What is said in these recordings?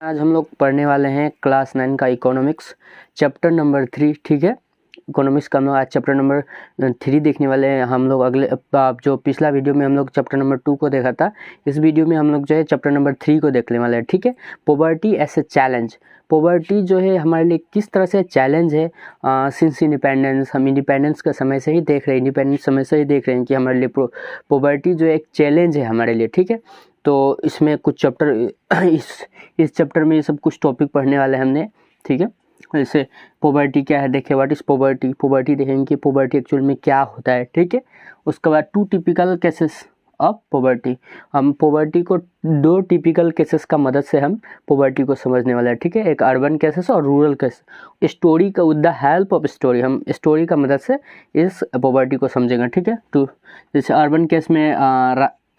आज हम लोग पढ़ने वाले हैं क्लास 9 का इकोनॉमिक्स चैप्टर नंबर 3। ठीक है, इकोनॉमिक्स का हम लोग आज चैप्टर नंबर 3 देखने वाले हैं। हम लोग अगले जो पिछला वीडियो में हम लोग चैप्टर नंबर 2 को देखा था, इस वीडियो में हम लोग जो है चैप्टर नंबर 3 को देखने वाले हैं। ठीक है, poverty as a challenge. Poverty जो है हमारे लिए किस तरह से चैलेंज है। सिंस इंडिपेंडेंस, हम इंडिपेंडेंस का समय से ही देख रहे हैं, इंडिपेंडेंस समय से ही देख रहे हैं कि हमारे लिए पॉवर्टी जो एक चैलेंज है हमारे लिए। ठीक है, तो इसमें कुछ चैप्टर इस चैप्टर में ये सब कुछ टॉपिक पढ़ने वाले हैं हमने। ठीक है, जैसे पॉवर्टी क्या है देखें, व्हाट इज पॉवर्टी देखेंगे कि पॉवर्टी एक्चुअल में क्या होता है। ठीक है, उसके बाद 2 टिपिकल केसेस ऑफ पॉवर्टी। हम पॉवर्टी को 2 टिपिकल केसेस का मदद से हम पॉवर्टी को समझने वाले हैं। ठीक है, एक अर्बन केसेस और रूरल केस। स्टोरी का with the help of story, हम स्टोरी का मदद से इस पॉवर्टी को समझेंगे। ठीक है, तो जैसे अर्बन केस में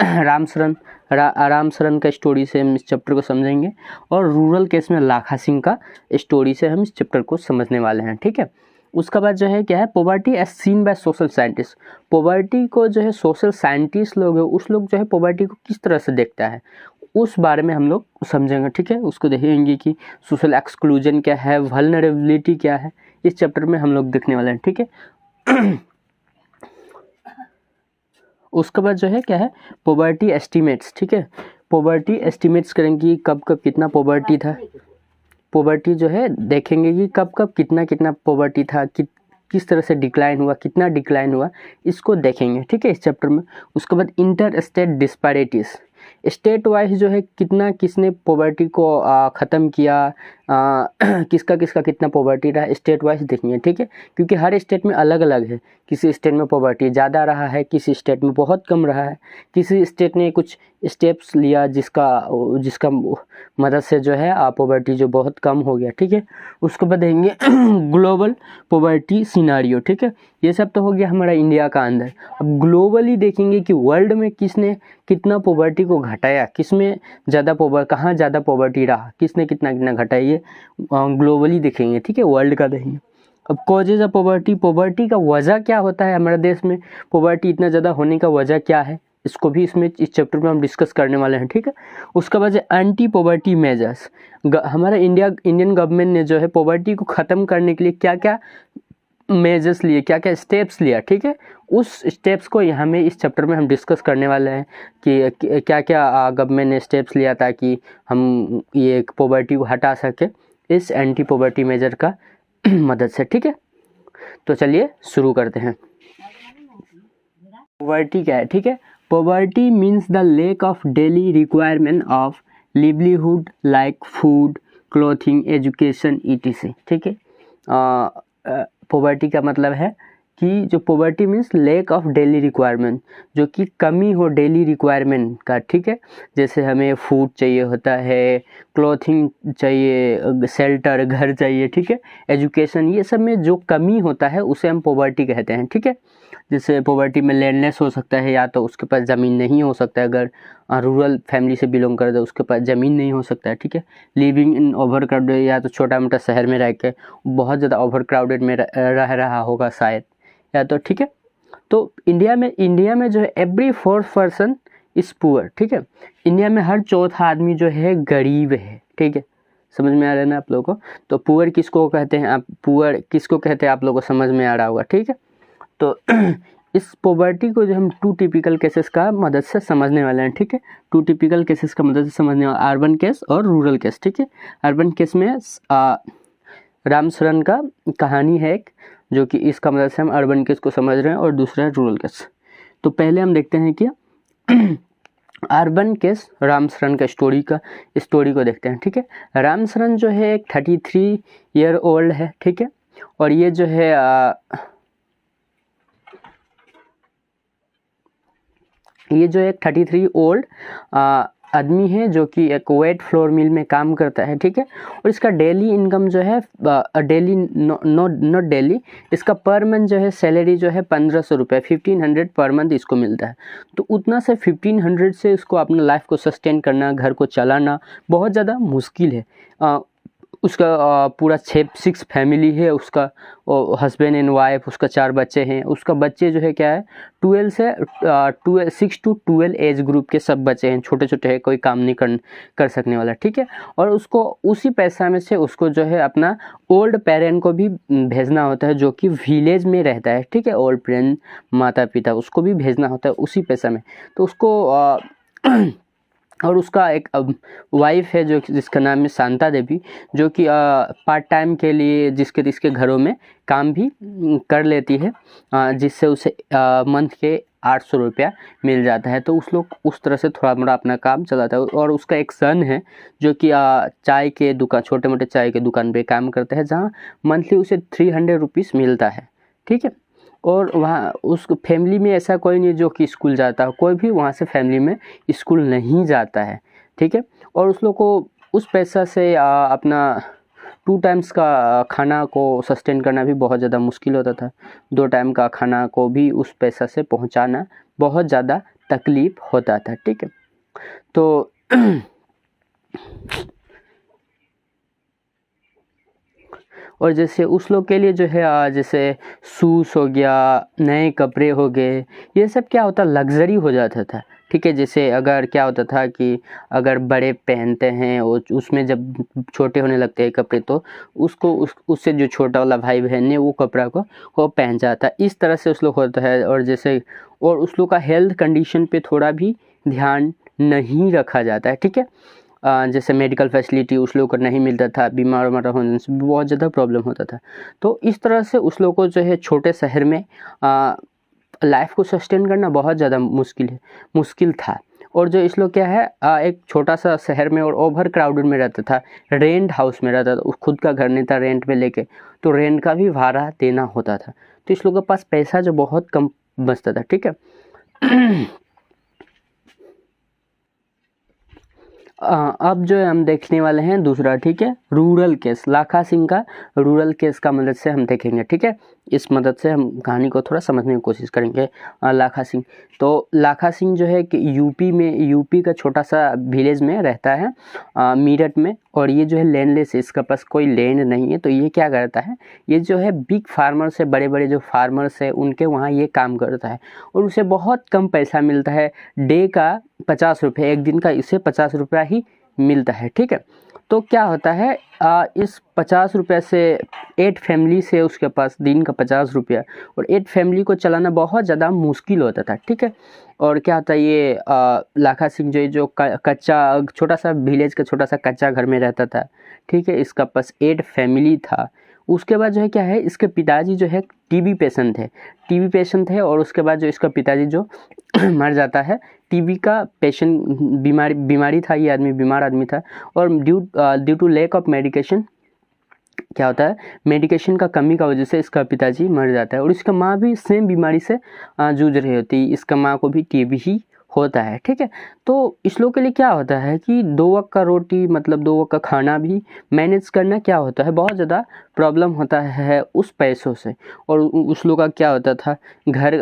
राम शरण का स्टोरी से हम इस चैप्टर को समझेंगे, और रूरल केस में लाखा सिंह का स्टोरी से हम इस चैप्टर को समझने वाले हैं। ठीक है, उसके बाद जो है क्या है, poverty as seen by social scientist. Poverty को जो है सोशल साइंटिस्ट लोग है, उस लोग जो है पॉवर्टी को किस तरह से देखता है, उस बारे में हम लोग समझेंगे। ठीक है, उसको देखेंगे कि सोशल एक्सक्लूजन क्या है, वल्नरेबिलिटी क्या है, इस चैप्टर में हम लोग देखने वाले हैं। ठीक है, उसके बाद जो है क्या है, पॉवर्टी एस्टिमेट्स। ठीक है, पॉवर्टी एस्टिमेट्स करेंगे कब कब कितना पॉवर्टी था। पॉवर्टी जो है देखेंगे कि कब कब कितना पॉवर्टी था, किस तरह से डिक्लाइन हुआ, कितना डिक्लाइन हुआ, इसको देखेंगे। ठीक है, इस चैप्टर में। उसके बाद inter state disparities, state wise जो है किसने पॉवर्टी को ख़त्म किया, किसका कितना पॉवर्टी रहा, स्टेट वाइज देखेंगे। ठीक है, क्योंकि हर स्टेट में अलग अलग है, किसी स्टेट में पॉवर्टी ज़्यादा रहा है, किसी स्टेट में बहुत कम रहा है, किसी स्टेट ने कुछ स्टेप्स लिया जिसका मदद से जो है पॉवर्टी जो बहुत कम हो गया। ठीक है, उसको बाद देखेंगे ग्लोबल पॉवर्टी सिनारियो। ठीक है, ये सब तो हो गया हमारा इंडिया का अंदर। अब ग्लोबली देखेंगे कि वर्ल्ड में किसने कितना पॉवर्टी को घटाया, किसमें ज़्यादा कहाँ ज़्यादा पॉवर्टी रहा, किसने कितना घटाया, ये ग्लोबली देखेंगे। ठीक है, वर्ल्ड का देखेंगे। अब कॉजेज ऑफ पॉवर्टी का वजह क्या होता है, हमारे देश में पॉवर्टी इतना ज़्यादा होने का वजह क्या है, इसको भी इस चैप्टर में हम डिस्कस करने वाले हैं। ठीक है, उसके बाद एंटी पॉवर्टी मेजर्स। हमारा इंडियन गवर्नमेंट ने जो है पॉवर्टी को ख़त्म करने के लिए क्या क्या मेजर्स लिए, क्या क्या स्टेप्स लिया। ठीक है, उस स्टेप्स को यहाँ में इस चैप्टर में हम डिस्कस करने वाले हैं कि क्या क्या गवर्नमेंट ने स्टेप्स लिया ताकि हम ये पॉवर्टी को हटा सके इस एंटी पॉवर्टी मेजर का मदद से। ठीक है, तो चलिए शुरू करते हैं। पॉवर्टी क्या है। ठीक है, poverty means the lack of daily requirement of livelihood like food, clothing, education, etc। ठीक है, पॉवर्टी का मतलब है कि जो poverty means lack of daily requirement, जो कि कमी हो डेली रिक्वायरमेंट का। ठीक है, जैसे हमें फूड चाहिए होता है, क्लोथिंग चाहिए, शेल्टर घर चाहिए। ठीक है, एजुकेशन, ये सब में जो कमी होता है उसे हम पॉवर्टी कहते हैं। ठीक है, जैसे पॉवर्टी में लैंडलेस हो सकता है, या तो उसके पास ज़मीन नहीं हो सकता है, अगर रूरल फैमिली से बिलोंग कर दे उसके पास ज़मीन नहीं हो सकता है। ठीक है, लिविंग इन ओवर क्राउडेड, या तो छोटा मोटा शहर में रह के बहुत ज़्यादा ओवर क्राउडेड में रह रहा होगा शायद, या तो। ठीक है, तो इंडिया में जो है every 4th person is poor. ठीक है, इंडिया में हर चौथा आदमी जो है गरीब है। ठीक है, समझ में आ रहा है ना आप लोगों को। तो पुअर किसको कहते हैं, आप लोगों को समझ में आ रहा होगा। ठीक है, तो इस पॉवर्टी को जो हम 2 टिपिकल केसेस का मदद से समझने वाले हैं। ठीक है, 2 टिपिकल केसेस का मदद से समझने वाले, अर्बन केस और रूरल केस। ठीक है, अर्बन केस में राम शरण का कहानी है एक, जो कि इसका मदद से हम अर्बन केस को समझ रहे हैं, और दूसरा है रूरल केस। तो पहले हम देखते हैं कि अर्बन केस राम शरण का स्टोरी को देखते हैं। ठीक है, राम शरण जो है एक 33 ईयर ओल्ड है। ठीक है, और ये जो है एक 33 ओल्ड आदमी है, जो कि एक वेट फ्लोर मिल में काम करता है। ठीक है, और इसका डेली इनकम जो है डेली नॉट डेली, इसका पर मंथ जो है सैलरी जो है 1500 रुपये, 1500 पर मंथ इसको मिलता है। तो उतना से 1500 से इसको अपना लाइफ को सस्टेन करना, घर को चलाना बहुत ज़्यादा मुश्किल है। उसका पूरा 6 फैमिली है, उसका हस्बैंड एंड वाइफ, उसका 4 बच्चे हैं। उसका बच्चे जो है क्या है 12 से 6 to 12 एज ग्रुप के सब बच्चे हैं, छोटे छोटे हैं, कोई काम नहीं कर सकने वाला, ठीक है। और उसको उसी पैसा में से उसको जो है अपना ओल्ड पेरेंट को भी भेजना होता है, जो कि विलेज में रहता है, ठीक है। ओल्ड पेरेंट, माता पिता, उसको भी भेजना होता है उसी पैसा में। तो उसको और उसका एक वाइफ है जो जिसका नाम है शांता देवी, जो कि पार्ट टाइम के लिए जिसके घरों में काम भी कर लेती है, जिससे उसे मंथ के 800 रुपया मिल जाता है। तो उस तरह से थोड़ा मोड़ा अपना काम चलाता है। और उसका एक सन है जो कि चाय के दुकान, छोटे मोटे चाय के दुकान पे काम करता है, जहाँ मंथली उसे 300 रुपीज़ मिलता है, ठीक है। और वहाँ उस फैमिली में ऐसा कोई नहीं जो कि स्कूल जाता है, कोई भी वहाँ से फैमिली में स्कूल नहीं जाता है, ठीक है। और उस लोग को उस पैसा से अपना 2 टाइम्स का खाना को सस्टेन करना भी बहुत ज़्यादा मुश्किल होता था। 2 टाइम का खाना को भी उस पैसा से पहुँचाना बहुत ज़्यादा तकलीफ़ होता था, ठीक है। तो और जैसे उस लोग के लिए जो है जैसे शूज़ हो गया, नए कपड़े हो गए, ये सब क्या होता लग्ज़री हो जाता था, ठीक है। जैसे अगर क्या होता था कि अगर बड़े पहनते हैं और उसमें जब छोटे होने लगते हैं कपड़े, तो उसको उससे जो छोटा वाला भाई बहन है वो कपड़ा को वो पहन जाता है। इस तरह से उस लोग होता है। और जैसे और उस लोग का हेल्थ कंडीशन पे थोड़ा भी ध्यान नहीं रखा जाता है, ठीक है। जैसे मेडिकल फैसिलिटी उस लोगों को नहीं मिलता था, बीमार होने से बहुत ज़्यादा प्रॉब्लम होता था। तो इस तरह से उस लोगों को जो है छोटे शहर में लाइफ को सस्टेन करना बहुत ज़्यादा मुश्किल था। और जो इस लोग क्या है एक छोटा सा शहर में और ओवर क्राउडेड में रहता था, रेंट हाउस में रहता था, खुद का घर नहीं था, रेंट में लेके, तो रेंट का भी भाड़ा देना होता था। तो इस लोग के पास पैसा जो बहुत कम बचता था, ठीक है। अब जो है हम देखने वाले हैं दूसरा, ठीक है, रूरल केस। लाखा सिंह का रूरल केस का मदद से हम देखेंगे, ठीक है। इस मदद से हम कहानी को थोड़ा समझने की कोशिश करेंगे। लाखा सिंह, तो लाखा सिंह जो है कि यूपी का छोटा सा विलेज में रहता है, मीरठ में। और ये जो है लैंडलेस है, इसका पास कोई लैंड नहीं है। तो ये क्या करता है, ये जो है बिग फार्मर से, बड़े बड़े जो फार्मर्स है उनके वहाँ ये काम करता है, और उसे बहुत कम पैसा मिलता है, डे का 50 रुपये, एक दिन का इसे 50 रुपया ही मिलता है, ठीक है। तो क्या होता है इस 50 रुपये से 8 फैमिली से उसके पास दिन का 50 रुपया, और 8 फैमिली को चलाना बहुत ज़्यादा मुश्किल होता था, ठीक है। और क्या होता है ये लाखा सिंह जो कच्चा छोटा सा विलेज का छोटा सा कच्चा घर में रहता था, ठीक है। इसका पास 8 फैमिली था। उसके बाद जो है क्या है, इसके पिताजी जो है टीबी पेशेंट है। और उसके बाद जो इसका पिताजी जो मर जाता है, टीबी का पेशेंट बीमारी था, ये आदमी बीमार आदमी था। और due to lack of medication क्या होता है, मेडिकेशन का कमी का वजह से इसका पिताजी मर जाता है। और इसका माँ भी सेम बीमारी से जूझ रही होती है, इसका माँ को भी टीबी ही होता है, ठीक है। तो इस लोग के लिए क्या होता है कि 2 वक्त का रोटी, मतलब 2 वक्त का खाना भी मैनेज करना क्या होता है, बहुत ज़्यादा प्रॉब्लम होता है उस पैसों से। और उस लोग का क्या होता था, घर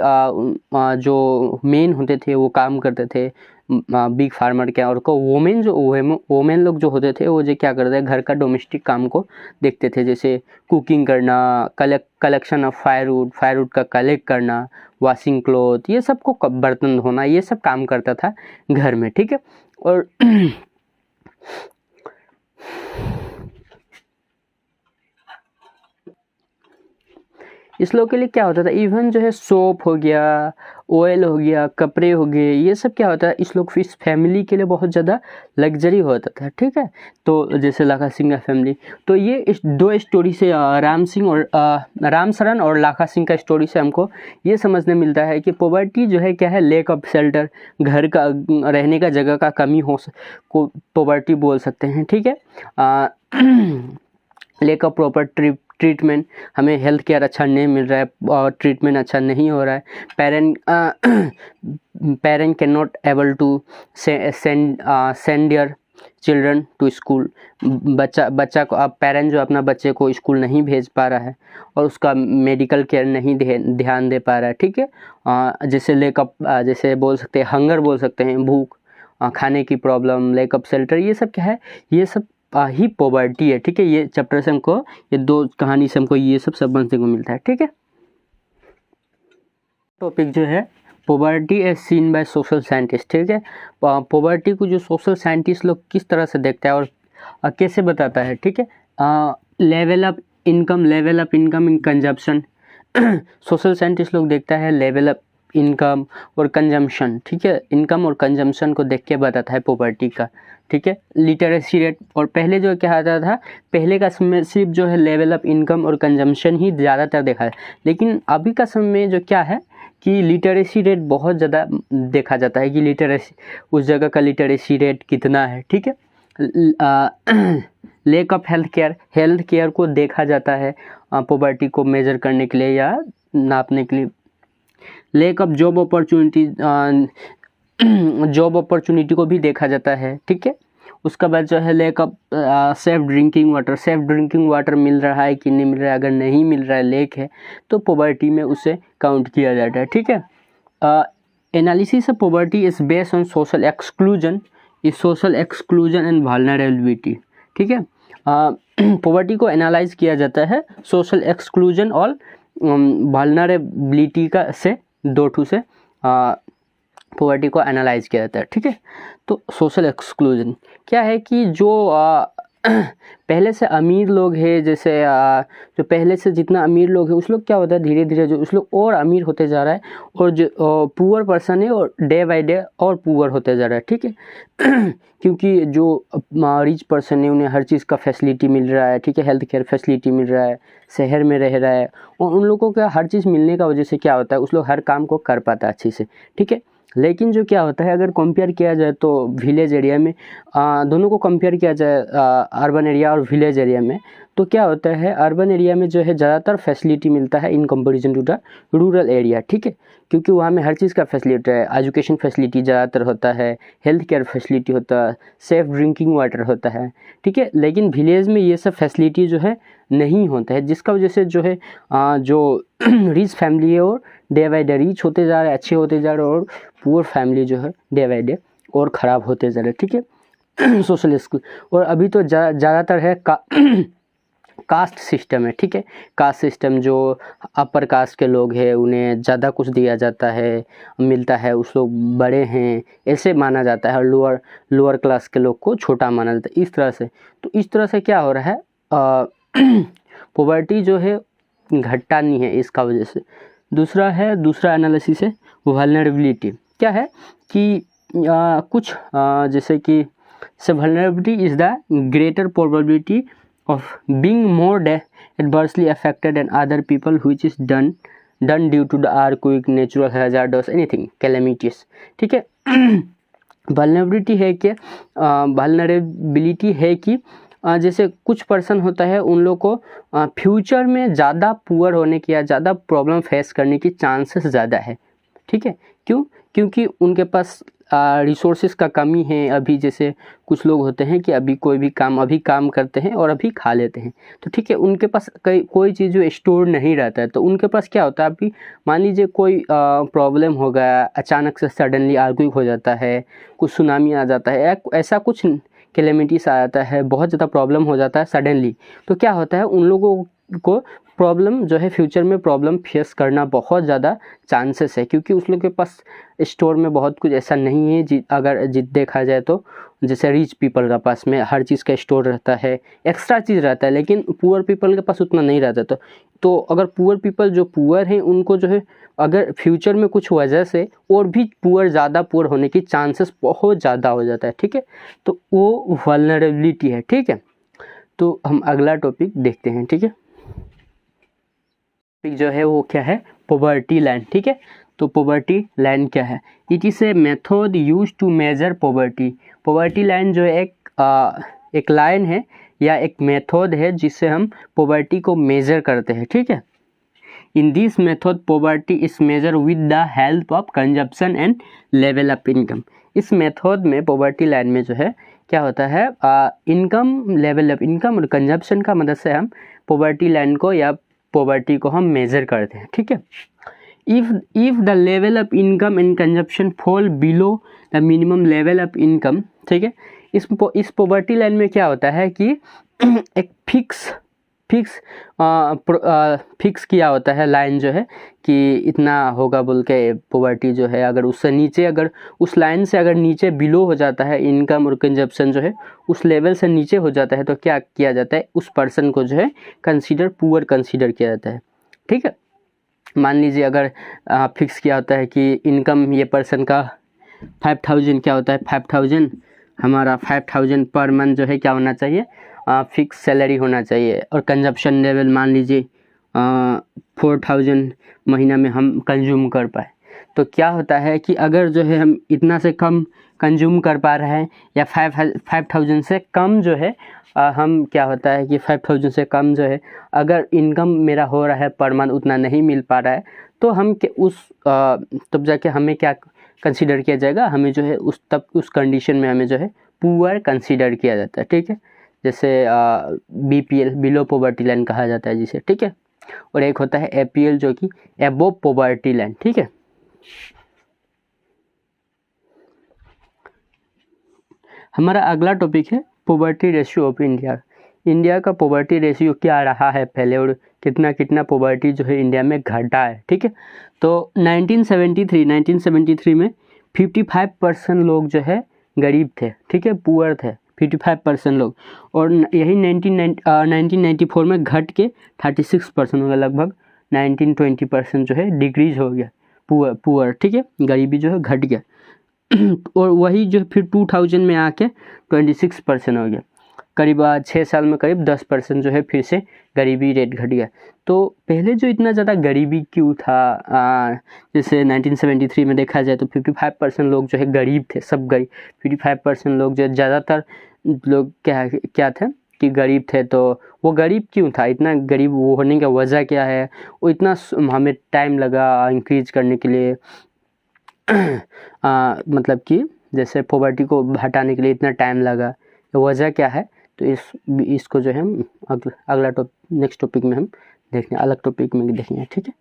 जो मेन होते थे वो काम करते थे बिग फार्मर के, और को वोमेन लोग जो होते थे वो जो क्या करते हैं, घर का डोमेस्टिक काम को देखते थे, जैसे कुकिंग करना, कलेक्शन ऑफ फायरवुड का कलेक्ट करना, वॉशिंग क्लॉथ, ये सब को बर्तन धोना, ये सब काम करता था घर में, ठीक है। और इस लोग के लिए क्या होता था, इवन जो है सोप हो गया, ऑयल हो गया, कपड़े हो गए, ये सब क्या होता है इस लोग इस फैमिली के लिए बहुत ज़्यादा लग्जरी होता था, ठीक है। तो जैसे लाखा सिंह का फैमिली, तो ये इस 2 स्टोरी से राम शरण और लाखा सिंह का स्टोरी से हमको ये समझने मिलता है कि पॉवर्टी जो है क्या है, लैक ऑफ शेल्टर, घर का रहने का जगह का कमी को पॉवर्टी बोल सकते हैं, ठीक है। लैक ऑफ प्रॉपर ट्रीटमेंट, हमें हेल्थ केयर अच्छा नहीं मिल रहा है और ट्रीटमेंट अच्छा नहीं हो रहा है। Parent can not able to send their children to school, बच्चा को अब पेरेंट जो अपना बच्चे को स्कूल नहीं भेज पा रहा है, और उसका मेडिकल केयर नहीं ध्यान दे पा रहा है, ठीक है। जैसे लैक ऑफ, जैसे बोल सकते हैं हंगर बोल सकते हैं, भूख, खाने की प्रॉब्लम, लैक ऑफ शेल्टर, ये सब क्या है, ये सब ही पॉवर्टी है, ठीक है। ये चैप्टर से हमको, ये 2 कहानी से हमको ये सब समझने को मिलता है, ठीक है। टॉपिक जो है poverty as seen by social scientist, ठीक है। पॉवर्टी को जो सोशल साइंटिस्ट लोग किस तरह से देखता है और कैसे बताता है, ठीक है। Level of income in consumption, social scientist लोग देखता है लेवल ऑफ इनकम और कंजम्पशन, ठीक है। इनकम और कंजम्पशन को देख के बताता है पॉवर्टी का, ठीक है। लिटरेसी रेट, और पहले जो क्या आता था, पहले का समय सिर्फ जो है लेवल ऑफ इनकम और कंजम्पशन ही ज़्यादातर देखा है, लेकिन अभी का समय में जो क्या है कि लिटरेसी रेट बहुत ज़्यादा देखा जाता है कि लिटरेसी, उस जगह का लिटरेसी रेट कितना है, ठीक है। लैक ऑफ हेल्थ केयर को देखा जाता है पॉवर्टी को मेजर करने के लिए या नापने के लिए। लैक ऑफ जॉब अपॉर्चुनिटी को भी देखा जाता है, ठीक है। उसका बाद जो है lack of safe drinking water मिल रहा है कि नहीं मिल रहा है, अगर नहीं मिल रहा है, लेक है, तो पॉवर्टी में उसे काउंट किया जाता है, ठीक है। Analysis of poverty is based on social exclusion and vulnerability, ठीक है। पॉवर्टी को एनालाइज किया जाता है सोशल एक्सक्लूजन और वल्नरेबिलिटी का से 2 से पॉवर्टी को एनालाइज किया जाता है, ठीक है। तो सोशल एक्सक्लूजन क्या है कि जो पहले से अमीर लोग हैं, जैसे जो पहले से जितना अमीर लोग हैं उस लोग क्या होता है, धीरे धीरे जो उस लोग और अमीर होते जा रहा है, और जो पुअर पर्सन है और डे बाय डे और पुअर होते जा रहा है, ठीक है। क्योंकि जो रिच पर्सन है उन्हें हर चीज़ का फैसिलिटी मिल रहा है, ठीक है। हेल्थ केयर फैसिलिटी मिल रहा है, शहर में रह रहा है, और उन लोगों को हर चीज़ मिलने का वजह से क्या होता है, उस लोग हर काम को कर पाता है अच्छे से, ठीक है। लेकिन जो क्या होता है, अगर कंपेयर किया जाए तो विलेज एरिया में, दोनों को कंपेयर किया जाए अर्बन एरिया और विलेज एरिया में, तो क्या होता है, अर्बन एरिया में जो है ज़्यादातर फैसिलिटी मिलता है in comparison to the rural area, ठीक है। क्योंकि वहाँ में हर चीज़ का फैसिलिटी है, एजुकेशन फैसिलिटी ज़्यादातर होता है, हेल्थ केयर फैसिलिटी होता है, सेफ ड्रिंकिंग वाटर होता है, ठीक है। लेकिन विलेज में ये सब फैसिलिटी जो है नहीं होता है, जिसका वजह से जो है जो रिच फैमिली है और डे बाई डे रिच होते जा रहे हैं, अच्छे होते जा रहे हैं, और पुअर फैमिली जो है डे बाई डे और ख़राब होते जा रहे हैं, ठीक है। सोशल स्कूल, और अभी तो ज़्यादातर है कास्ट सिस्टम है, ठीक है। कास्ट सिस्टम, जो अपर कास्ट के लोग हैं उन्हें ज़्यादा कुछ दिया जाता है, मिलता है, उस लोग बड़े हैं ऐसे माना जाता है, और लोअर क्लास के लोग को छोटा माना जाता है, इस तरह से। तो इस तरह से क्या हो रहा है, पॉवर्टी जो है घटता नहीं है इसका वजह से। दूसरा एनालिसिस है वल्नरेबिलिटी। क्या है कि कुछ जैसे कि vulnerability is the greater probability of being more adversely affected than other people which is done due to the earthquake, natural hazards, anything calamities, ठीक है। वल्नरेबिलिटी है कि जैसे कुछ पर्सन होता है, उन लोग को फ्यूचर में ज़्यादा पुअर होने की या ज़्यादा प्रॉब्लम फेस करने की चांसेस ज़्यादा है, ठीक है। क्यों? क्योंकि उनके पास रिसोर्सेज का कमी है। अभी जैसे कुछ लोग होते हैं कि अभी काम करते हैं और अभी खा लेते हैं, तो ठीक है, उनके पास कोई चीज़ जो स्टोर नहीं रहता है, तो उनके पास क्या होता है, अभी मान लीजिए कोई प्रॉब्लम हो गया, अचानक से सडनली अर्थक्वेक हो जाता है, कुछ सुनामी आ जाता है, ऐसा कुछ कैलेमिटीज आ जाता है, बहुत ज़्यादा प्रॉब्लम हो जाता है सडनली, तो क्या होता है, उन लोगों को प्रॉब्लम जो है फ्यूचर में प्रॉब्लम फेस करना बहुत ज़्यादा चांसेस है, क्योंकि उस लोग के पास स्टोर में बहुत कुछ ऐसा नहीं है। अगर देखा जाए तो जैसे रिच पीपल के पास में हर चीज़ का स्टोर रहता है, एक्स्ट्रा चीज़ रहता है, लेकिन पुअर पीपल के पास उतना नहीं रहता। तो अगर पुअर पीपल जो पुअर हैं उनको जो है अगर फ्यूचर में कुछ वजह से और भी ज़्यादा पुअर होने की चांसेस बहुत ज़्यादा हो जाता है, ठीक है। तो वो वल्नरेबिलिटी है, ठीक है। तो हम अगला टॉपिक देखते हैं, ठीक है। जो है वो क्या है, पॉवर्टी लाइन, ठीक है। तो पॉवर्टी लाइन क्या है, it is a method use to measure poverty. Poverty line जो है एक लाइन है या एक मेथड है जिससे हम पॉवर्टी को मेजर करते हैं, ठीक है। In this method poverty is measure with the help of consumption and level of income. इस मेथड में पॉवर्टी लाइन में जो है क्या होता है, इनकम, लेवल ऑफ इनकम और कंजप्शन का मदद से हम पॉवर्टी लाइन को या पॉवर्टी को हम मेजर करते हैं, ठीक है। If the level of income and consumption fall below the minimum level of income, ठीक है, इस पॉवर्टी लाइन में क्या होता है कि एक फिक्स किया होता है लाइन जो है कि इतना होगा बोल के पॉवर्टी जो है, अगर उससे नीचे, अगर उस लाइन से अगर नीचे बिलो हो जाता है इनकम और कंजप्शन जो है उस लेवल से नीचे हो जाता है तो क्या किया जाता है, उस पर्सन को जो है पुअर कंसीडर किया जाता है। ठीक है, मान लीजिए अगर फिक्स किया होता है कि इनकम ये पर्सन का 5000 क्या होता है, 5000 हमारा 5000 पर मंथ जो है क्या होना चाहिए, फिक्स सैलरी होना चाहिए, और कंजप्शन लेवल मान लीजिए 4000 महीना में हम कंज्यूम कर पाए। तो क्या होता है कि अगर जो है हम इतना से कम कंज्यूम कर पा रहे हैं या 5000 से कम जो है हम क्या होता है कि 5000 से कम जो है अगर इनकम मेरा हो रहा है पर मंथ उतना नहीं मिल पा रहा है तो हम तब जाके हमें क्या कंसीडर किया जाएगा, हमें जो है उस कंडीशन में हमें जो है पुअर कंसीडर किया जाता है। ठीक है, जैसे BPL बिलो पॉवर्टी लाइन कहा जाता है जिसे। ठीक है, और एक होता है APL जो कि एबोव पॉवर्टी लाइन। ठीक है, हमारा अगला टॉपिक है poverty ratio of India. India का पॉवर्टी रेशियो क्या रहा है पहले और कितना पॉवर्टी जो है इंडिया में घटा है। ठीक है, तो 1973 में 55% लोग जो है गरीब थे। ठीक है, पुअर थे 55% लोग, और यही 1994 में घट के 36% हो गया, लगभग 19-20% जो है डिक्रीज हो गया पुअर। ठीक है, गरीबी जो है घट गया और वही जो फिर 2000 में आके 26% हो गया, करीब 6 साल में करीब 10% जो है फिर से गरीबी रेट घट गया। तो पहले जो इतना ज़्यादा गरीबी क्यों था, जैसे 1973 में देखा जाए तो 55% लोग जो है गरीब थे, सब गरीब 55% लोग जो ज़्यादातर लोग क्या थे कि गरीब थे। तो वो गरीब क्यों था, इतना गरीब वो होने का वजह क्या है, वो इतना हमें टाइम लगा इंक्रीज करने के लिए मतलब कि जैसे पॉवर्टी को हटाने के लिए इतना टाइम लगा, तो वजह क्या है, तो इसको जो है हम अगला नेक्स्ट टॉपिक में हम देखेंगे, अलग टॉपिक में देखेंगे। ठीक है,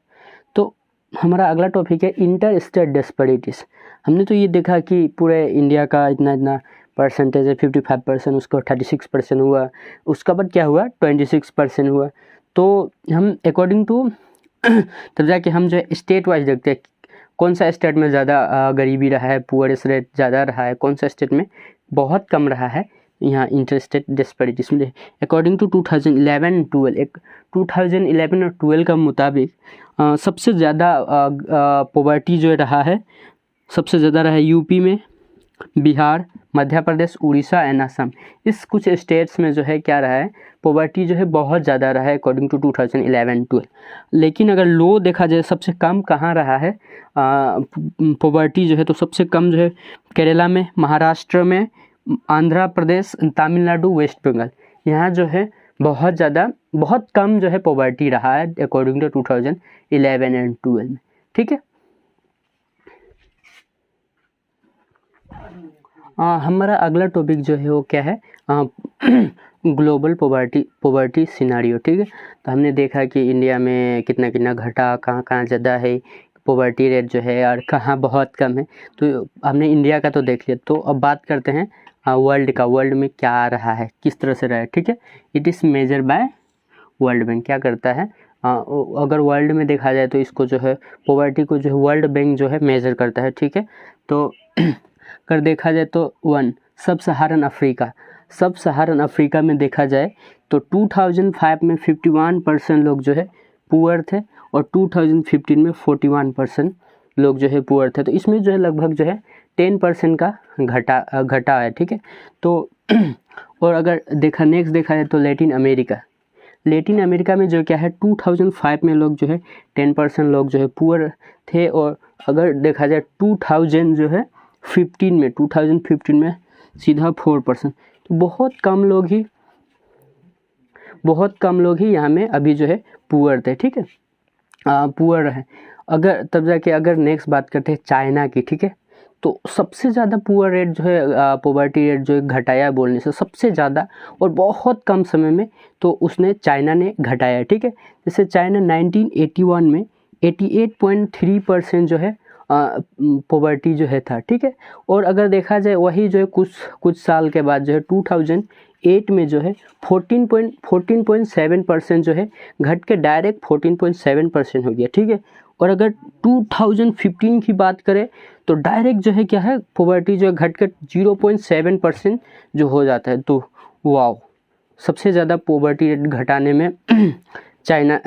तो हमारा अगला टॉपिक है इंटर स्टेट डिस्पैरिटीज़। हमने तो ये देखा कि पूरे इंडिया का इतना परसेंटेज है 55%, उसको 36% हुआ, उसका बाद क्या हुआ 26% हुआ। तो हम अकॉर्डिंग टू तब जाके हम जो है स्टेट वाइज देखते हैं कौन सा स्टेट में ज़्यादा गरीबी रहा है, पुअरेस्ट रेट ज़्यादा रहा है, कौन सा स्टेट में बहुत कम रहा है यहाँ इंटर स्टेट डिस्पैरिटीज में। अकॉर्डिंग टू 2011 और 12 का मुताबिक सबसे ज़्यादा पॉवर्टी जो रहा है, सबसे ज़्यादा रहा है यूपी में, बिहार, मध्य प्रदेश, उड़ीसा एंड असम। इस कुछ स्टेट्स में जो है क्या रहा है, पॉवर्टी जो है बहुत ज़्यादा रहा है अकॉर्डिंग टू 2011-12। लेकिन अगर लो देखा जाए सबसे कम कहाँ रहा है पॉवर्टी जो है, तो सबसे कम जो है केरला में, महाराष्ट्र में, आंध्र प्रदेश, तमिलनाडु, वेस्ट बंगाल, यहाँ जो है बहुत कम जो है पॉवर्टी रहा है अकॉर्डिंग टू 2011 एंड 12 में। ठीक है, हमारा अगला टॉपिक जो है वो क्या है, ग्लोबल पॉवर्टी सिनारियो। ठीक है, तो हमने देखा कि इंडिया में कितना घटा, कहाँ ज़्यादा है पॉवर्टी रेट जो है और कहाँ बहुत कम है। तो हमने इंडिया का तो देख लिया, तो अब बात करते हैं वर्ल्ड का। वर्ल्ड में क्या रहा है, किस तरह से रहा है। ठीक है, it is measure by world bank. क्या करता है, अगर वर्ल्ड में देखा जाए तो इसको जो है पॉवर्टी को जो है वर्ल्ड बैंक जो है मेजर करता है। ठीक है, तो अगर देखा जाए तो सब सहारन अफ्रीका में देखा जाए तो 2005 में 51% लोग जो है पुअर थे और 2015 में 41% लोग जो है पुअर थे। तो इसमें जो है लगभग जो है 10% का घटा है। ठीक है, तो और अगर नेक्स्ट देखा जाए तो लेटिन अमेरिका में जो क्या है 2005 में लोग जो है 10% लोग जो है पुअर थे, और अगर देखा जाए 2015 में सीधा 4%। तो बहुत कम लोग ही यहाँ में अभी जो है पुअर थे। ठीक है, पुअर रहे। अगर तब जाके अगर नेक्स्ट बात करते हैं चाइना की। ठीक है, तो सबसे ज़्यादा पुअर रेट जो है पॉवर्टी रेट जो है घटाया बोलने से सबसे ज़्यादा और बहुत कम समय में, तो चाइना ने घटाया। ठीक है, जैसे चाइना 1981 में 88.3% जो है पॉवर्टी जो है था, ठीक है। और अगर देखा जाए वही जो है कुछ साल के बाद जो है 2008 में जो है 14.7% जो है घट के डायरेक्ट 14.7% हो गया, ठीक है। और अगर 2015 की बात करें तो डायरेक्ट जो है क्या है पॉवर्टी जो है घट के 0.7% जो हो जाता है। तो वाओ, सबसे ज़्यादा पॉवर्टी रेट घटाने में चाइना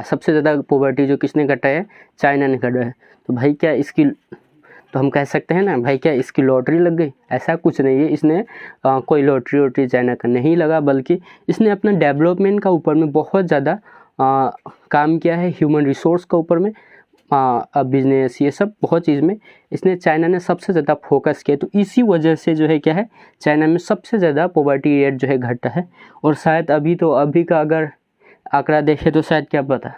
सबसे ज़्यादा पॉवर्टी जो किसने घटाया है, चाइना ने घटाया है। तो भाई क्या इसकी, तो हम कह सकते हैं ना भाई क्या इसकी लॉटरी लग गई? ऐसा कुछ नहीं है, इसने कोई लॉटरी चाइना का नहीं लगा, बल्कि इसने अपना डेवलपमेंट का ऊपर में बहुत ज़्यादा काम किया है, ह्यूमन रिसोर्स का ऊपर में, बिजनेस, ये सब बहुत चीज़ में इसने चाइना ने सबसे ज़्यादा फोकस किया। तो इसी वजह से जो है क्या है चाइना में सबसे ज़्यादा पॉवर्टी रेट जो है घटा है। और शायद अभी का अगर आंकड़ा देखें तो शायद क्या पता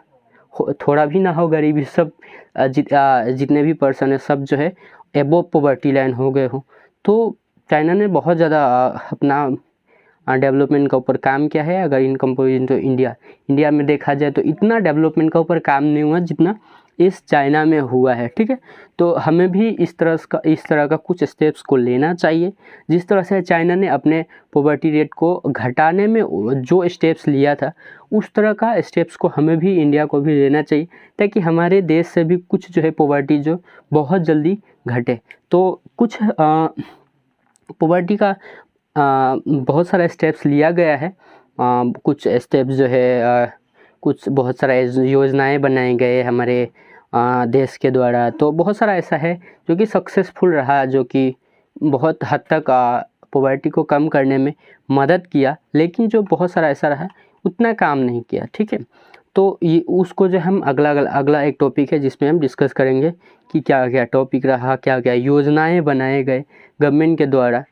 थोड़ा भी ना हो, गरीबी सब जितने भी पर्सन है सब जो है एबोव पॉवर्टी लाइन हो गए हो। तो चाइना ने बहुत ज़्यादा अपना डेवलपमेंट का ऊपर काम किया है। अगर इन कंपेरिजन तो इंडिया में देखा जाए तो इतना डेवलपमेंट का ऊपर काम नहीं हुआ जितना इस चाइना में हुआ है, ठीक है। तो हमें भी इस तरह का कुछ स्टेप्स को लेना चाहिए। जिस तरह से चाइना ने अपने पॉवर्टी रेट को घटाने में जो स्टेप्स लिया था उस तरह का स्टेप्स को हमें भी, इंडिया को भी लेना चाहिए, ताकि हमारे देश से भी कुछ जो है पॉवर्टी जो बहुत जल्दी घटे। तो कुछ पॉवर्टी का बहुत सारा स्टेप्स लिया गया है। कुछ स्टेप्स जो है कुछ बहुत सारा योजनाएं बनाए गए हमारे देश के द्वारा। तो बहुत सारा ऐसा है जो कि सक्सेसफुल रहा, जो कि बहुत हद तक पॉवर्टी को कम करने में मदद किया, लेकिन जो बहुत सारा ऐसा रहा उतना काम नहीं किया, ठीक है। तो ये उसको जो हम अगला एक टॉपिक है जिसमें हम डिस्कस करेंगे कि क्या क्या टॉपिक रहा, क्या क्या योजनाएं बनाए गए गवर्नमेंट के द्वारा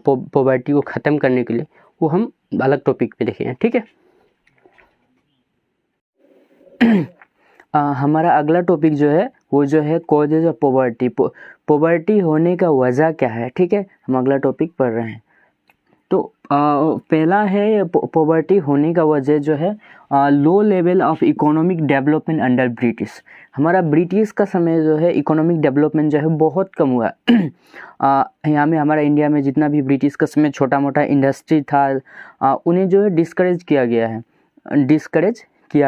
पॉवर्टी को ख़त्म करने के लिए, वो हम अलग टॉपिक पे देखेंगे, ठीक है। हमारा अगला टॉपिक जो है वो जो है कॉजेज ऑफ पॉवर्टी, पॉवर्टी होने का वजह क्या है, ठीक है। हम अगला टॉपिक पढ़ रहे हैं। तो पहला है पॉवर्टी होने का वजह जो है low level of economic development under British. हमारा ब्रिटिश का समय जो है इकोनॉमिक डेवलपमेंट जो है बहुत कम हुआ। यहाँ में हमारा इंडिया में जितना भी ब्रिटिश का समय छोटा मोटा इंडस्ट्री था उन्हें जो है डिस्करेज किया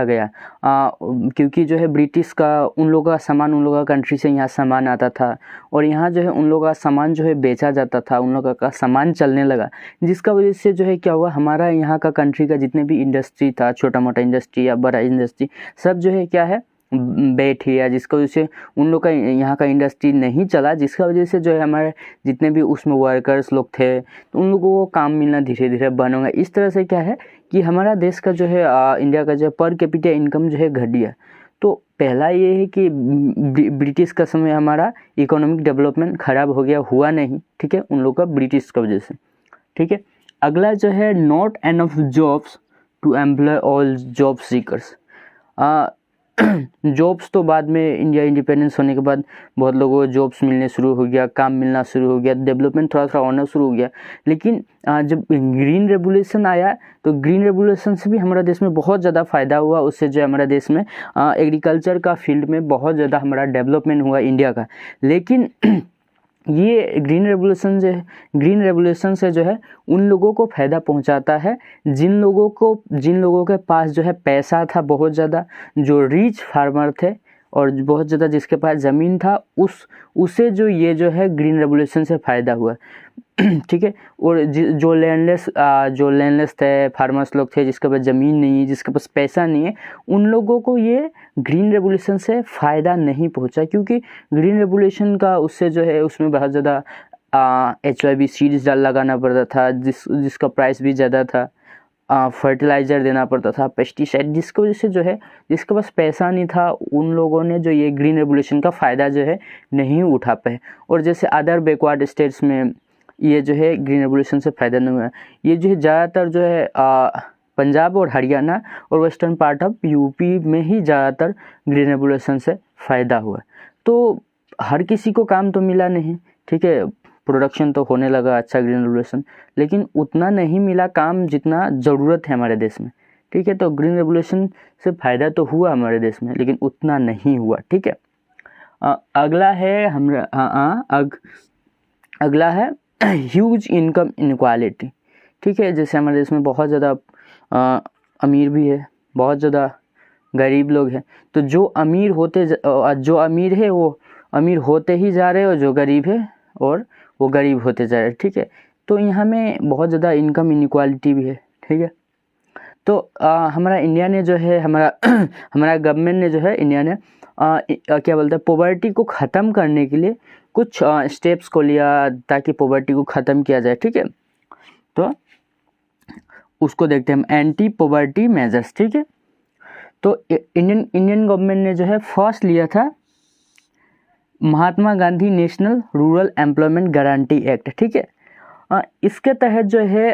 गया, क्योंकि जो है ब्रिटिश का उन लोगों का सामान, उन लोगों का कंट्री से यहाँ सामान आता था और यहाँ जो है उन लोगों का सामान जो है बेचा जाता था, उन लोगों का सामान चलने लगा, जिसका वजह से जो है क्या हुआ, हमारा यहाँ का कंट्री का जितने भी इंडस्ट्री था, छोटा मोटा इंडस्ट्री या बड़ा इंडस्ट्री, सब जो है क्या है बैठ गया, जिसका वजह से उन लोग का यहाँ का इंडस्ट्री नहीं चला, जिसका वजह से जो है हमारे जितने भी उसमें वर्कर्स लोग थे तो उन लोगों को काम मिलना धीरे धीरे बंद होगा। इस तरह से क्या है कि हमारा देश का जो है इंडिया का जो पर कैपिटा इनकम जो है घट गया। तो पहला ये है कि ब्रिटिश का समय हमारा इकोनॉमिक डेवलपमेंट ख़राब हो गया, हुआ नहीं, ठीक है, उन लोग का ब्रिटिश का वजह से, ठीक है। अगला जो है not enough jobs to employ all job seekers. Jobs तो बाद में इंडिया इंडिपेंडेंस होने के बाद बहुत लोगों को जॉब्स मिलने शुरू हो गया, काम मिलना शुरू हो गया, डेवलपमेंट थोड़ा थोड़ा होना शुरू हो गया। लेकिन जब ग्रीन रेवोल्यूशन आया तो ग्रीन रेवोल्यूशन से भी हमारा देश में बहुत ज़्यादा फ़ायदा हुआ। उससे जो हमारा देश में एग्रीकल्चर का फील्ड में बहुत ज़्यादा हमारा डेवलपमेंट हुआ इंडिया का। लेकिन ये ग्रीन रेवोल्यूशन से जो है उन लोगों को फ़ायदा पहुंचाता है जिन लोगों के पास जो है पैसा था बहुत ज़्यादा, जो रिच फार्मर थे और बहुत ज़्यादा जिसके पास ज़मीन था, उसे जो ये जो है ग्रीन रेवोल्यूशन से फ़ायदा हुआ, ठीक है। और जो लैंडलेस थे, फार्मर्स लोग थे, जिसके पास ज़मीन नहीं है, जिसके पास पैसा नहीं है, उन लोगों को ये ग्रीन रेवोल्यूशन से फ़ायदा नहीं पहुंचा, क्योंकि ग्रीन रेवोल्यूशन का उससे जो है उसमें बहुत ज़्यादा HYV सीड्स लगाना पड़ता था, जिसका प्राइस भी ज़्यादा था, फर्टिलाइज़र देना पड़ता था, पेस्टिसाइड, जिसकी वजह से जो है जिसके पास पैसा नहीं था उन लोगों ने जो ये ग्रीन रेवोल्यूशन का फ़ायदा जो है नहीं उठा पाए। और जैसे अदर बैकवर्ड स्टेट्स में ये जो है ग्रीन रेवोल्यूशन से फ़ायदा नहीं हुआ। ये जो है ज़्यादातर जो है पंजाब और हरियाणा और वेस्टर्न पार्ट ऑफ यूपी में ही ज़्यादातर ग्रीन रेवोल्यूशन से फ़ायदा हुआ। तो हर किसी को काम तो मिला नहीं, ठीक है, प्रोडक्शन तो होने लगा अच्छा ग्रीन रेवोल्यूशन, लेकिन उतना नहीं मिला काम जितना ज़रूरत है हमारे देश में, ठीक है। तो ग्रीन रेवोल्यूशन से फ़ायदा तो हुआ हमारे देश में, लेकिन उतना नहीं हुआ, ठीक है। अगला है अगला है ह्यूज इनकम इनक्वालिटी। ठीक है, जैसे हमारे देश में बहुत ज़्यादा अमीर भी है, बहुत ज़्यादा गरीब लोग हैं। तो जो अमीर है वो अमीर होते ही जा रहे हैं, और जो गरीब है और वो गरीब होते जा रहे हैं। ठीक है, तो यहाँ में बहुत ज़्यादा इनकम इनक्वालिटी भी है। ठीक है, तो हमारा इंडिया ने जो है हमारा गवर्नमेंट ने जो है इंडिया ने क्या बोलते हैं, पॉवर्टी को ख़त्म करने के लिए कुछ स्टेप्स को लिया ताकि पॉवर्टी को ख़त्म किया जाए। ठीक है, तो उसको देखते हैं हम, एंटी पॉवर्टी मेजर्स। ठीक है, तो इंडियन गवर्नमेंट ने जो है फर्स्ट लिया था Mahatma Gandhi national rural employment guarantee act. ठीक है, इसके तहत जो है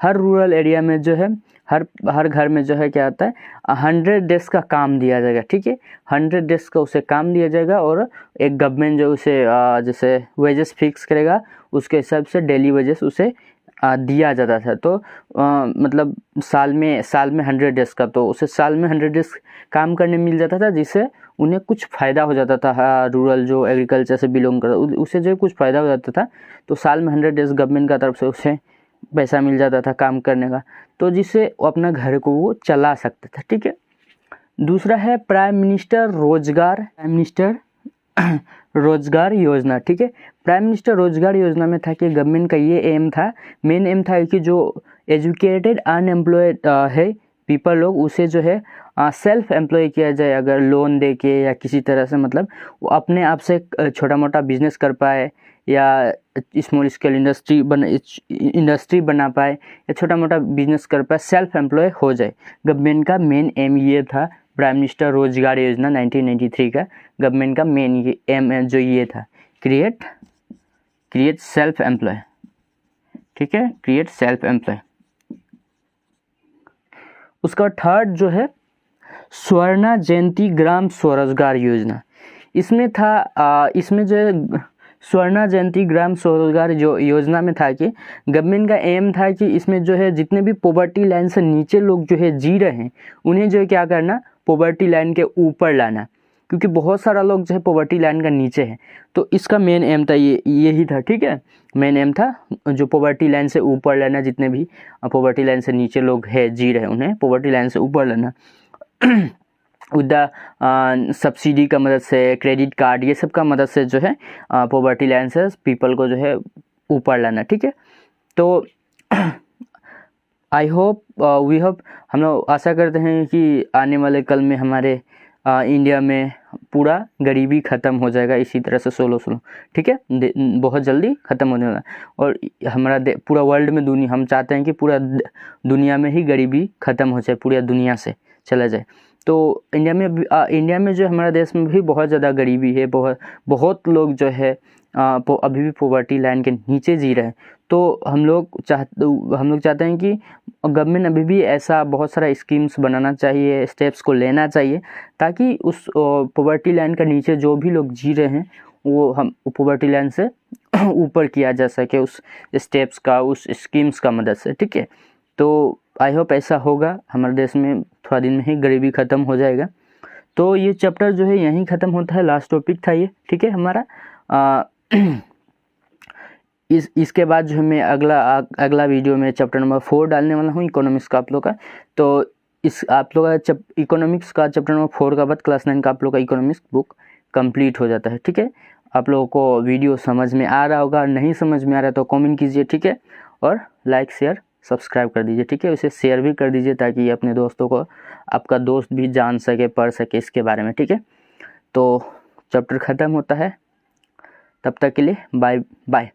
हर रूरल एरिया में जो है हर घर में जो है क्या आता है, 100 डेज का काम दिया जाएगा। ठीक है, 100 डेज का उसे काम दिया जाएगा, और एक गवर्नमेंट जो उसे जैसे वेजेस फिक्स करेगा, उसके हिसाब से डेली वेजेस उसे दिया जाता था। तो मतलब साल में 100 डेज का, तो उसे साल में 100 डेज काम करने मिल जाता था, जिससे उन्हें कुछ फ़ायदा हो जाता था। रूरल जो एग्रीकल्चर से बिलोंग करता उसे जो कुछ फ़ायदा हो जाता था, तो साल में 100 डेज गवर्नमेंट का तरफ से उसे पैसा मिल जाता था काम करने का, तो जिससे वो अपना घर को वो चला सकता था। ठीक है, दूसरा है प्राइम मिनिस्टर रोजगार योजना। ठीक है, प्राइम मिनिस्टर रोजगार योजना में था कि गवर्नमेंट का ये मेन एम था कि जो एजुकेटेड अनएम्प्लॉयड है पीपल लोग, उसे जो है सेल्फ एम्प्लॉय किया जाए, अगर लोन दे के या किसी तरह से, मतलब वो अपने आप से छोटा मोटा बिजनेस कर पाए, या स्मॉल स्केल इंडस्ट्री बना पाए, या छोटा मोटा बिजनेस कर पाए, सेल्फ एम्प्लॉय हो जाए। गवर्नमेंट का मेन एम ये था, प्राइम मिनिस्टर रोजगार योजना 1993 का गवर्नमेंट का मेन एम जो ये था, क्रिएट सेल्फ एम्प्लॉय। ठीक है, क्रिएट सेल्फ एम्प्लॉय। उसका थर्ड जो है स्वर्णा जयंती ग्राम स्वरोजगार योजना। इसमें जो है स्वर्णा जयंती ग्राम स्वरोजगार जो योजना में था कि गवर्नमेंट का एम था कि इसमें जो है जितने भी पॉवर्टी लाइन से नीचे लोग जो है जी रहे हैं, उन्हें जो है क्या करना, पॉवर्टी लाइन के ऊपर लाना, क्योंकि बहुत सारा लोग जो है पॉवर्टी लाइन का नीचे है। तो इसका मेन एम था, यही था। ठीक है, मेन एम था जो पॉवर्टी लाइन से ऊपर लाना, जितने भी पॉवर्टी लाइन से नीचे लोग है जी रहे, उन्हें पॉवर्टी लाइन से ऊपर लाना विद सब्सिडी का मदद से, क्रेडिट कार्ड, ये सब का मदद से जो है पॉवर्टी लाइन से पीपल को जो है ऊपर लाना। ठीक है, तो वी होप, हम लोग आशा करते हैं कि आने वाले कल में हमारे इंडिया में पूरा गरीबी ख़त्म हो जाएगा इसी तरह से स्लो। ठीक है, बहुत जल्दी ख़त्म होने वाला, और हमारा पूरा वर्ल्ड में हम चाहते हैं कि पूरा दुनिया में ही गरीबी ख़त्म हो जाए, पूरी दुनिया से चला जाए। तो इंडिया में जो हमारा देश में भी बहुत ज़्यादा गरीबी है, बहुत लोग जो है अभी भी पॉवर्टी लाइन के नीचे जी रहे हैं। तो हम लोग चाहते हैं कि गवर्नमेंट अभी भी ऐसा बहुत सारा स्कीम्स बनाना चाहिए, स्टेप्स को लेना चाहिए, ताकि उस पॉवर्टी लाइन का नीचे जो भी लोग जी रहे हैं वो हम पॉवर्टी लाइन से ऊपर किया जा सके, उस स्टेप्स का, उस स्कीम्स का मदद से। ठीक है, तो आई होप ऐसा होगा, हमारे देश में थोड़ा दिन में ही गरीबी ख़त्म हो जाएगा। तो ये चैप्टर जो है यहीं ख़त्म होता है, लास्ट टॉपिक था ये। ठीक है, हमारा इसके बाद जो है मैं अगला वीडियो में चैप्टर नंबर 4 डालने वाला हूँ, इकोनॉमिक्स का आप लोग का। तो आप लोग का इकोनॉमिक्स का चैप्टर नंबर 4 का बाद क्लास 9 का आप लोग का इकोनॉमिक्स बुक कंप्लीट हो जाता है। ठीक है, आप लोगों को वीडियो समझ में आ रहा होगा, नहीं समझ में आ रहा है तो कमेंट कीजिए। ठीक है, और लाइक शेयर सब्सक्राइब कर दीजिए। ठीक है, उसे शेयर भी कर दीजिए ताकि अपने दोस्तों को, आपका दोस्त भी जान सके, पढ़ सके इसके बारे में। ठीक है, तो चैप्टर ख़त्म होता है, तब तक के लिए बाय बाय।